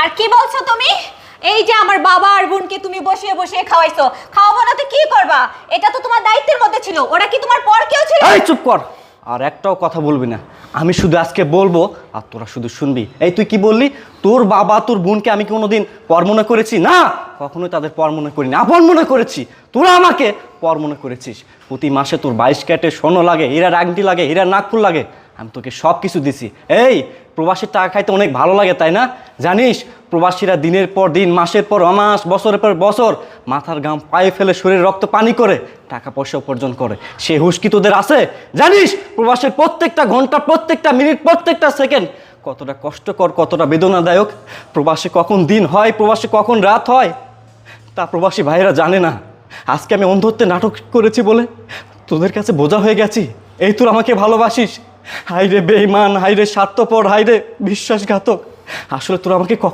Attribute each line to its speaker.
Speaker 1: আর কি বলছো তুমি? এই যে আমার বাবা আর বোনকে তুমি বসিয়ে বসিয়ে খাওয়াইছো, খাওয়াবো না তো কি করবা? এটা তো তোমার দায়িত্বের মধ্যে ছিল। ওরা কি তোমার পর কেউ ছিল?
Speaker 2: এই চুপ কর, আর একটাও কথা বলবি না। আমি শুধু আজকে বলবো আর তোরা শুধু শুনবি। এই তুই কি বললি? তোর বাবা তোর বোনকে আমি কোনোদিন পর মনে করেছি? না, কখনোই তাদের পর মনে করিনি, আপন মনে করেছি। তোরা আমাকে পর মনে করেছিস। প্রতি মাসে তোর 22 ক্যারেটের স্বর্ণ লাগে, হীরার আংটি লাগে, হীরার নাকফুল লাগে, আমি তোকে সব কিছু দিছি। এই প্রবাসীর টাকা খাইতে অনেক ভালো লাগে তাই না? জানিস প্রবাসীরা দিনের পর দিন, মাসের পর মাস, বছরের পর বছর মাথার ঘাম পায়ে ফেলে শরীরে রক্ত পানি করে টাকা পয়সা উপার্জন করে। সে হুঁশ কি তোদের আছে? জানিস প্রবাসের প্রত্যেকটা ঘন্টা, প্রত্যেকটা মিনিট, প্রত্যেকটা সেকেন্ড কতটা কষ্টকর, কতটা বেদনাদায়ক। প্রবাসে কখন দিন হয়, প্রবাসে কখন রাত হয়, তা প্রবাসী ভাইয়েরা জানে না। আজকে আমি অন্ধত্বে নাটক করেছি বলে তোদের কাছে বোঝা হয়ে গেছি। এই তোর আমাকে ভালোবাসিস? হাই রে বেঈমান, হাই রে স্বার্থপর, হাই রে বিশ্বাসঘাতক। আসলে তোরা আমাকে কখন